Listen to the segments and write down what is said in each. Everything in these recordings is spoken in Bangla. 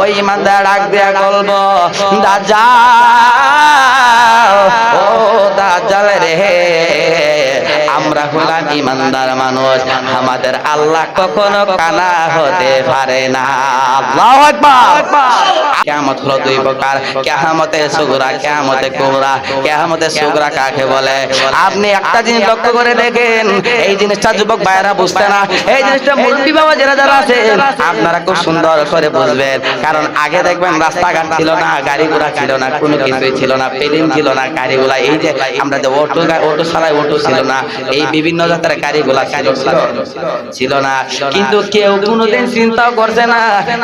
ওই ইমানদার ডাক দেয়া বলবো দাজ্জাল, ও দাজ্জাল রে, আমরা হলাম ইমানদার মানুষ, আমাদের আল্লাহ কখনো কানা হতে পারে না। আল্লাহু আকবার। কিয়ামত হলো দুই প্রকার, কিয়ামতে সুগরা, কিয়ামতে কুবরা। কিয়ামতে সুগরা কাকে বলে? আপনি একটা জিনিস লক্ষ্য করে দেখেন, এই জিনিসটা যুবক ভাইরা বুঝতে না, এই জিনিসটা মুরব্বি বাবা যারা আছে আপনারা খুব সুন্দর করে বুঝবেন। কারণ আগে দেখবেন রাস্তাঘাট ছিল না, গাড়ি ঘোড়া ছিল না, কোনো কিছুই ছিল না, প্লেন ছিল না, গাড়িগুলা এই যে আমরা যে অটো চালাই, অটো ছিল না, এই বিভিন্ন জাতের গাড়িগুলা ছিল না। কিন্তু কেউ কোনোদিন চিন্তাও করছে না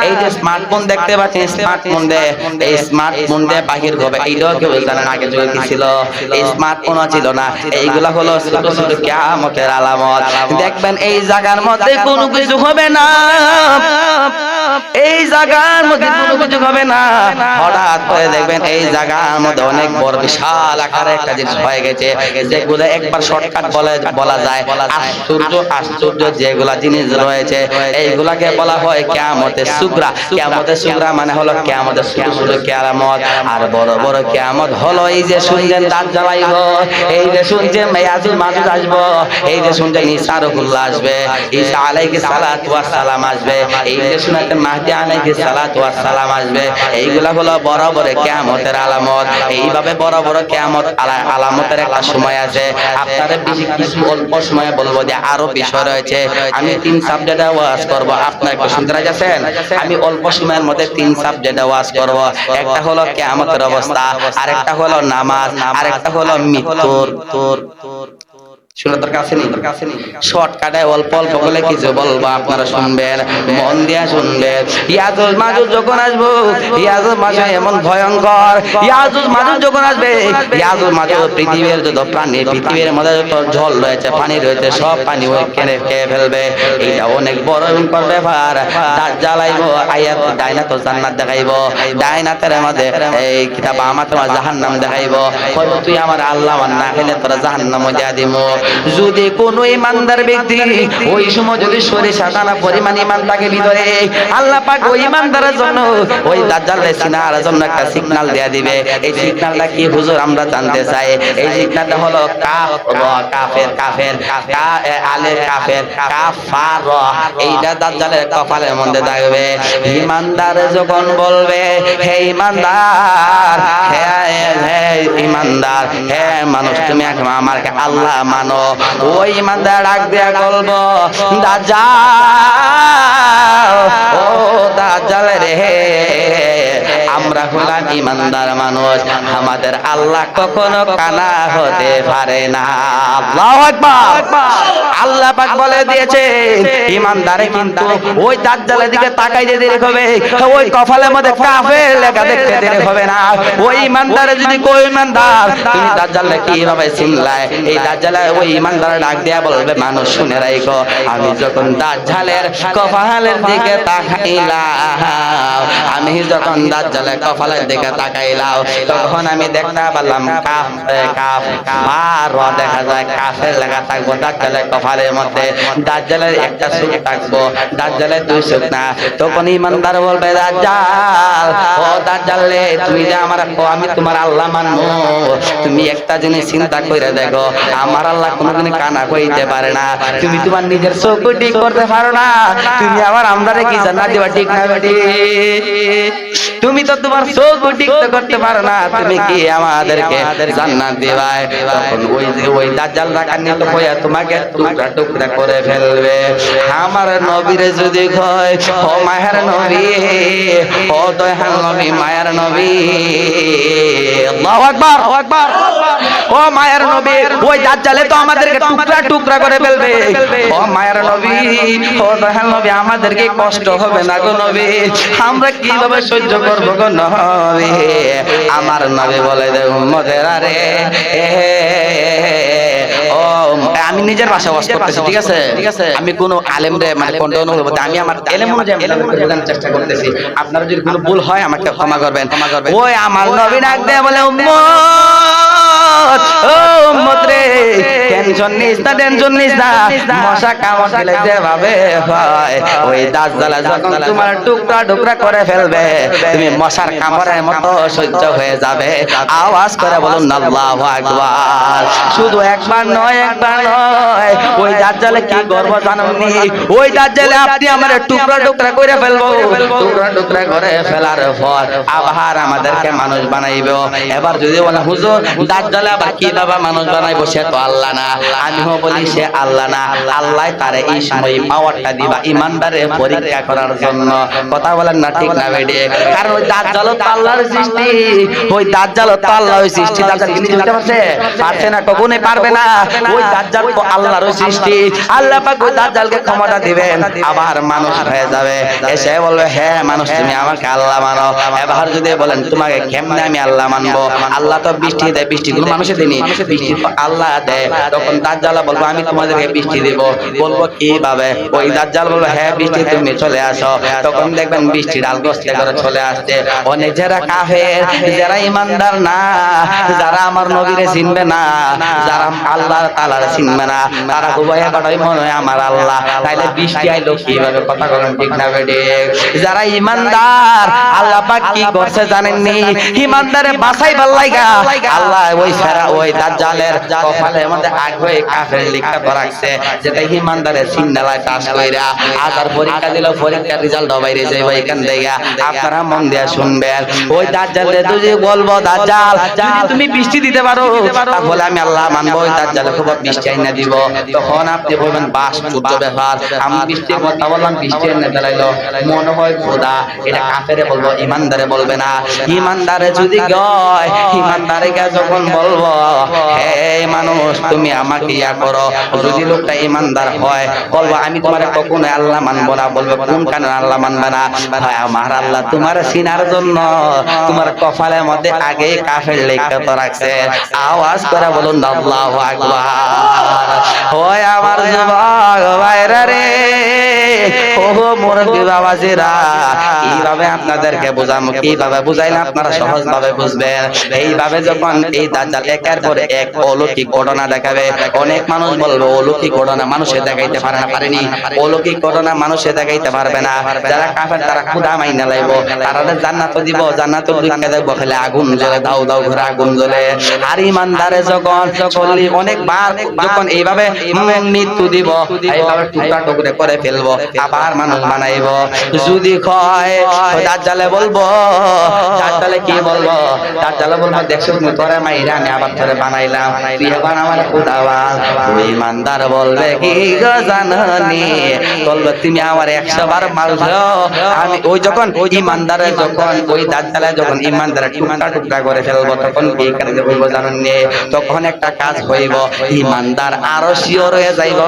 এই যে স্মার্টফোন দেখতে পাচ্ছেন, স্মার্টফোন দিয়ে, এই স্মার্টফোন দিয়ে বাহির হবে, এইটাও কেউ জানেন আগে যুগে কি ছিল? এই স্মার্টফোনও ছিল না। এইগুলা হলো ছোট ছোট কিয়ামতের আলামত। দেখবেন এই জায়গার মধ্যে কোনো কিছু হবে না, এই জায়গার মধ্যে কোনো কিছু হবে না, হঠাৎ করে দেখবেন এই জায়গার মধ্যে অনেক বড় বিশাল আকারে একটা জিনিস হয়ে গেছে, যেগুলো একবার শর্টকাট বলা যায় আশ্চর্য আশ্চর্য যেগুলা জিনিস রয়েছে, এইগুলাকে বলা হয় কিয়ামতের সুগরা। কিয়ামতের সুগরা মানে হলো কিয়ামতের ছোট ছোট কিয়ামত। আর বড় বড় কিয়ামত হলো এই যে শুনছেন দাজ্জাল আইব, এই যে শুনছেন ইয়াজুজ মাজুজ আসবে, এই যে শুনছেন ঈসা রুহুল্লাহ আসবে, ঈসা আলাইহিস সালাতু ওয়াস সালাম আসবে, এই যে শুনছেন মাহদি আলাইহিস সালাতু ওয়াস সালাম আসবে। এইগুলা হলো বড় বড় কিয়ামতের আলামত। এইভাবে বড় বড় কিয়ামত আলামতের একটা সময় আছে। আপনাদের বেশি কিছু অল্প সময়ে বলবো যে আরো বিষয় রয়েছে। আমি 3 সাবজেক্টে ওয়াজ করব, আপনারা একটু শুনতে রাজি আছেন? আমি অল্প সময়ের মধ্যে 3 সাবজেক্টে ওয়াজ করব। একটা হলো কিয়ামতের অবস্থা, আরেকটা হলো নামাজ, আরেকটা হলো মৃত্যুর। শুনে তোর কাছে নেই, শর্টকাটে অল্প অল্প বলে কিছু বলবো, আপনারা শুনবেন, মন দিয়ে শুনবেন। ইয়াজুজ মাজুজ যখন আসবো, ইয়াজুজ মাজুজ এমন ভয়ঙ্কর, ইয়াজুজ মাজুজ যখন আসবে, ইয়াজুজ মাজুজ পৃথিবীর যত প্রাণী, পৃথিবীর মধ্যে যত জল রয়েছে, পানি রয়েছে, সব পানি ওই খেয়ে ফেলবে। এটা অনেক বড় ভয়ঙ্কর ব্যাপার। দাজ্জাল আইবো, আয়াত ডাইনাত জান্নাত দেখাইবো, ডাইনাতের মধ্যে এই কিতাব আমার তোমার জাহান্নাম দেখাইবো, কইবো তুই আমার আল্লাহ না হইলে তোরা জাহান্নামে দিয়া দিমু। যদি কোন ইমানদার ব্যক্তি ওই সময় যদি সরিষা দানা পরিমাণ ইমান থাকে ভিতরে, আল্লাহ পাক ওই ইমানদারের জন্য ওই দাজ্জালের সিনার জন্য একটা সিগন্যাল দেয়া দিবে। এই সিগন্যালটা কি হুজুর আমরা জানতে চাই। এই সিগন্যালটা হলো কাফের, কাফের আলেফ কাফের, কাফার। এইটা দাজ্জালের কপালের মধ্যে থাকবে। ইমানদার যখন বলবে হে ইমানদার, হে ইমানদার, হে মানুষ তুমি আমাকে আল্লাহ মানো, ওই ইমানদার ডাক দিয়া বলবো দাজ্জাল, ও দাজ্জাল রে, আমরা হলাম ইমানদার মানুষ, আমাদের আল্লাহ কখনো কানা হতে পারে না। আল্লাহু আকবার। আল্লাহ পাক বলে দিয়েছে ইমানদারে কিন্তু ওই দাজ্জালের দিকে তাকাইতে দেরি হবে, ওই কপালের মধ্যে কাফের লেখা দেখতে দেরি হবে না। ওই ইমানদারে যদি কই ইমানদার তুমি দাজ্জালকে কিভাবে চিনলাই, এই দাজ্জাল ওই ইমানদার ডাক দেয়া বলবে মানুষ শুনে রাখো, আমি যখন দাজ্জালের কপালের দিকে তাকাইলাম, আমি যখন দাজ্জালের কপালের দিকে তাকাইলাম, তখন আমি দেখতে পেলাম কাফ আর দেখা যায় কাফের লেখা থাকবো দাজ্জালের কপালের মধ্যে, দাজ্জালের একটা চোখ থাকবো, দাজ্জালের 2 চোখ না। তখন ইমানদার বলবে দাজ্জাল, ও দাজ্জাল রে, তুমি যে আমার, আমি তোমার আল্লাহ মানবো, তুমি একটা জিনিস চিন্তা করে দেখো, আমার আল্লাহ কোনোদিন কানা হইতে পারে না, তুমি তোমার নিজের চোখ ঠিক করতে পারো না, তুমি আবার আমরারে কি জান্নাত দিবা, ঠিক না বেটি? তুমি তো তোমার চোখ ঠিক করতে পারো না, তুমি কি আমাদেরকে জান্নাত দিবা? তখন ওই দাজ্জাল রাকান্বিত হয়ে তোমাকে টুকরা টুকরা করে ফেলবে। আমার নবীরে যদি কয় ও মায়ের নবী, ও দয়াল নবী, মায়ের নবী, আল্লাহু আকবার, আল্লাহু আকবার, ও মায়ের নবী, ওই দাজ্জালে তো আমাদেরকে টুকরা টুকরা করে ফেলবে। ও মায়ের নবী, ও দয়াল নবী, আমাদেরকে কষ্ট হবে না গো নবী, আমরা কিভাবে সহ্য করব গো নবী? আমার নবী বলে দে উম্মতেরা রে, ও আমি নিজের ভাষা ওয়াজ করতেছি, ঠিক আছে? আমি কোনো আলেম রে মানে কন্ডন করব, আমি আমার এলেম অনুযায়ী বোঝানোর চেষ্টা করতেছি। আপনারা যদি কোনো ভুল হয় আমাকে ক্ষমা করবেন। ওই আমার নবী ডাক দেয়া বলে উম্মত, উম্মত, ও উম্মত রে, টেনশন নিস না, মশা কামড় দিলে যেভাবে হয়, ওই দাজ্জাল যখন তোমার টুকরা টুকরা করে ফেলবে, তুমি মশার কামড়ের মতো সহ্য হয়ে যাবে। আওয়াজ করে বলুন আল্লাহু আকবার। শুধু একবার নয়, ওই দাজ্জালে কি করব জানেননি? ওই দাজ্জালে আপনি আমারে টুকরা টুকরা করে ফেলবো, টুকরা টুকরা করে ফেলার পর আবার আমাদেরকে মানুষ বানাইবো। এবার যদি বলে হুজুর দাজ্জালে আবার কিভাবে মানুষ বানাইবো? সে তো আল্লাহ না। আমিও বলি সে আল্লাহ না, আল্লাহ তারে এই সময় পাওয়ারটা দিবা ইমানদারে পরীক্ষা করার জন্য। কথা বলেন না ঠিক না বেডে? কারণ ওই দাজ্জাল তো আল্লাহর সৃষ্টি, ওই দাজ্জাল তো আল্লাহর সৃষ্টি। দাজ্জাল কি বুঝতে পারছে না, কখনোই পারবে না। ওই দাজ্জাল তো আল্লাহর সৃষ্টি, আল্লাহ পাক ওই দাজ্জালকে ক্ষমতা দিবেন, আবার মানুষ হয়ে যাবে। এসে বলবে হ্যাঁ মানুষ তুমি আমাকে আল্লাহ মানো। এবার যদি বলেন তোমাকে কেমনে আমি আল্লাহ মানবো? আল্লাহ তো বৃষ্টি দেয়, বৃষ্টি গুলো মানুষে দিনি, বৃষ্টি তো আল্লাহ দেয়। তখন দাজ্জাল বলবো আমি তোমাদেরকে বৃষ্টি দিব। বলবো কিভাবে? ওই দাজ্জাল বলবো হ্যাঁ বৃষ্টি তুমি চলে আসো। তখন দেখবেন বৃষ্টি ডাল গোস্তে করে চলে আসছে। অনেক যারা কাফের, যারা ইমানদার না, যারা আমার নবীরে চিনবে না, যারা আল্লাহ তাআলারে চিনবে না, তারা উভয় কথাই মনে হয় আমার আল্লাহ, তাইলে বৃষ্টি আইলো কিভাবে? কথা বলেন ঠিক না বেডে? যারা ইমানদার আল্লাহ পাক কি করছে জানেননি? ইমানদারে বাঁচাইবার লাগা আল্লাহ ওই দাজ্জালের কপালের মধ্যে আগ হয়ে কাফের লিখা রাখছে, যেটা ইমানদারে সিন্নালায় পাস কইরা আজার পরীক্ষা দিল, পরীক্ষার রেজাল্ট বাইরে যাইবো। এখান থেকে আপনারা মন দিয়ে শুনবেন। ওই দাজ্জালে যদি বলবো দাজ্জাল যদি তুমি বৃষ্টি দিতে পারো তাহলে আমি আল্লাহ মানবো, ওই দাজ্জালে খুব বৃষ্টি আইনা দিব। তখন আপনি বলবেন বাস সূর্য ব্যাপার, আমি বৃষ্টির কথা বললাম, বৃষ্টি এনে দাঁড়াইলো, মনে হয় খোদা। এটা কাফেরে বলবো, ইমানদারে বলবে না। ইমানদারে যদি গয়, ইমানদারে যখন বলবো হে মানুষ তুমি আমাকে ইয়া করো, যদি লোকটা ইমানদার হয় বলবো আমি তোমার কখনো আল্লাহ মানবো না। বলবে কোন কারণে আল্লাহ মানবে না? ভাই আমার আল্লাহ তোমার চিনার জন্য তোমার কপালের মধ্যে আগে কাফের লেখা তো রাখছে। আওয়াজ করে বলুন আল্লাহু আকবার। ওই আমার যুবক ভাইরা রে, ও মুরব্বি বাবাজিরা, কিভাবে আপনাদেরকে বোঝাবো, কিভাবে বুঝাইলে আপনারা সহজ ভাবে বুঝবেন? এইভাবে যখন এই দাজ্জাল একের পর এক অলৌকিক ঘটনা দেখাবে, অনেক মানুষ বলবে অলৌকিক ঘটনা মানুষে দেখাইতে পারে না, পারেনি। অলৌকিক ঘটনা মানুষে দেখাইতে পারবে না। যারা কাফের তারা খুদা মাইনা লাইবো, তারা জান্নাত দিব, জান্নাত ঢুকে দেখবো খালি আগুন জ্বলে, দাও দাও করে আগুন জ্বলে। আর ইমানদারে যখন চল্লি অনেকবার যখন এইভাবে মৃত্যু দিব, এইভাবে টুকরা টুকরে করে ফেলবো, আবার মানুষ বানাইবো। যদি কয় দাজ্জালে বলবো, দাজ্জালে কি বলবো? দাজ্জালে বলবো দেখছো তুমি তোরে মাইরা আমি আবার তোরে বানাইলাম, তুই এখন আমার খোদা বান। ওই ইমানদার বলবে কি গো জাননি, বলবে তুমি আমার 100 বার মারছো আমি। ওই যখন ইমানদারে যখন ওই দাজ্জালে যখন ইমানদারে টুকরা টুকরা করে ফেলবো, তখন কি কাজে হইব জানেননি? তখন একটা কাজ হইব, ইমানদার আরো শিওর হয়ে যাইব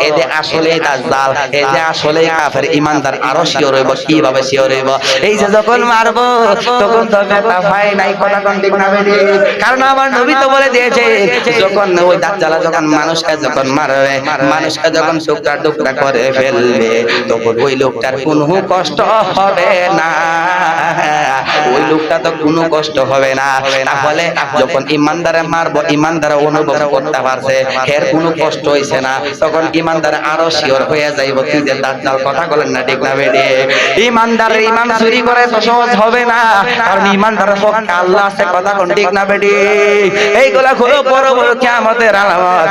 এই যে আসলে দাজ্জাল, এই যে আসলে কাফের। ইমানদার আরো শিওর হইব। কিভাবে শিওর হইব? এই যে যখন মারবো তখন তো ব্যথা পাই নাই। কথা কোন ঠিক না বেরি? কারণ আমার নবী তো বলে দিয়েছে যখন ওই দাজ্জাল যখন মানুষকে যখন মারবে, মানুষকে যখন টুকরা টুকরা করে ফেলবে, তখন ওই লোকটার কোনো কষ্ট হবে না, ওই লোকটা তো কোনো কষ্ট হবে না। তাহলে যখন ইমানদারে মারবো, ইমানদারে অনুভব করতে পারছে এর কোনো কষ্ট হইছে না, তখন ইমানদারে আরো শিওর হয়ে যাইব তুই যে দাজ্জাল। কথা বলেন না ঠিক না বেডি? ইমানদারের ইমান চুরি করে তো সহজ হবে না, কারণ ইমানদারের পক্ষে আল্লাহ আছে। কথা কোন ঠিক না বেডি? এইগুলা হলো বড় বড় কিয়ামতের আলামত।